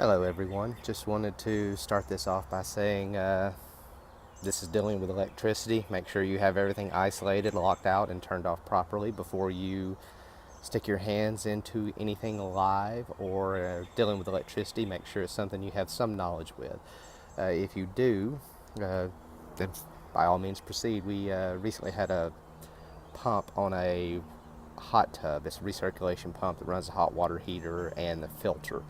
Hello everyone, just wanted to start this off by saying this is dealing with electricity. Make sure you have everything isolated, locked out, and turned off properly before you stick your hands into anything live or dealing with electricity. Make sure it's something you have some knowledge with. If you do, then by all means proceed. We recently had a pump on a hot tub. It's a recirculation pump that runs the hot water heater and the filter.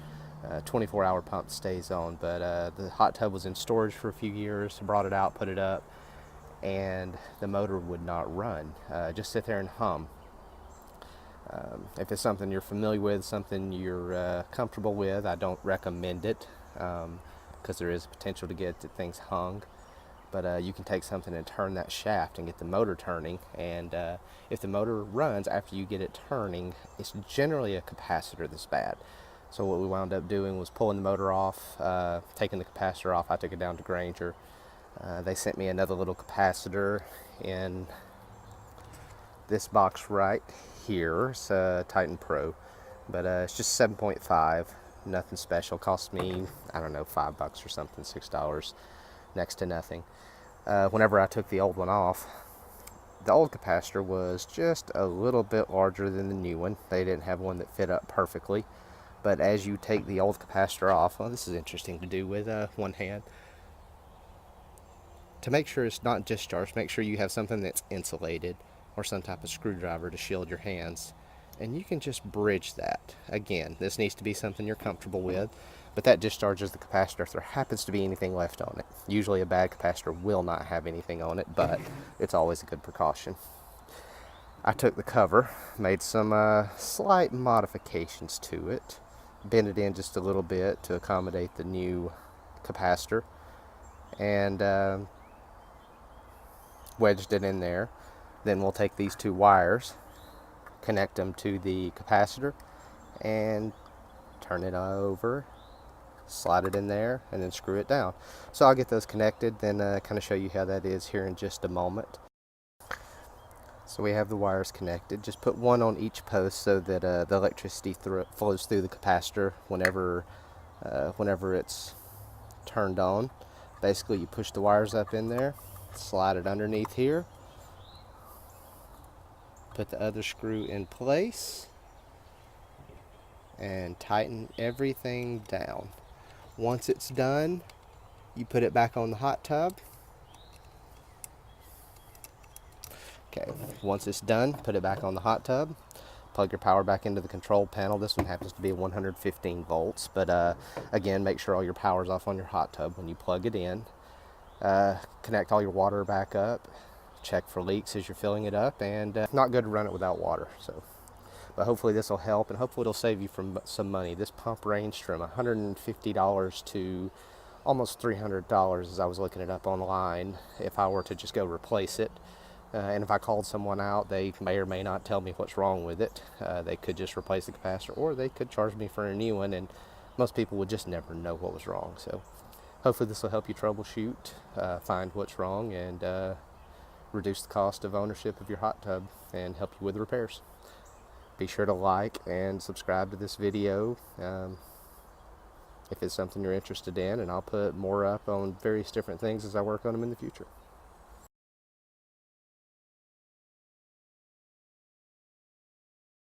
24-hour pump stays on, but the hot tub was in storage for a few years. Brought it out, put it up, and the motor would not run. Just sit there and hum. If it's something you're familiar with, something you're comfortable with, I don't recommend it because there is potential to get things hung. But you can take something and turn that shaft and get the motor turning. And if the motor runs after you get it turning, it's generally a capacitor that's bad. So what we wound up doing was pulling the motor off, taking the capacitor off. I took it down to Granger. They sent me another little capacitor in this box right here. It's a Titan Pro, but it's just 7.5, nothing special. Cost me, I don't know, $5 or something, $6, next to nothing. Whenever I took the old one off, the old capacitor was just a little bit larger than the new one. They didn't have one that fit up perfectly. But as you take the old capacitor off, well, this is interesting to do with one hand. To make sure it's not discharged, make sure you have something that's insulated or some type of screwdriver to shield your hands. And you can just bridge that. Again, this needs to be something you're comfortable with, but that discharges the capacitor if there happens to be anything left on it. Usually a bad capacitor will not have anything on it, but it's always a good precaution. I took the cover, made some slight modifications to it. Bend it in just a little bit to accommodate the new capacitor, and wedged it in there. Then we'll take these two wires, connect them to the capacitor, and turn it over, slide it in there, and then screw it down. So I'll get those connected, then kind of show you how that is here in just a moment. So we have the wires connected. Just put one on each post so that the electricity flows through the capacitor whenever it's turned on. Basically, you push the wires up in there, slide it underneath here, put the other screw in place, and tighten everything down. Once it's done, you put it back on the hot tub. Okay, once it's done, put it back on the hot tub, plug your power back into the control panel. This one happens to be 115 volts, but again, make sure all your power's off on your hot tub when you plug it in. Connect all your water back up, check for leaks as you're filling it up, and not good to run it without water. So, but hopefully this will help, and hopefully it'll save you from some money. This pump ranged from $150 to almost $300 as I was looking it up online if I were to just go replace it. And if I called someone out, they may or may not tell me what's wrong with it. They could just replace the capacitor, or they could charge me for a new one, and most people would just never know what was wrong. So hopefully this will help you troubleshoot, find what's wrong, and reduce the cost of ownership of your hot tub and help you with the repairs. Be sure to like and subscribe to this video if it's something you're interested in, and I'll put more up on various different things as I work on them in the future.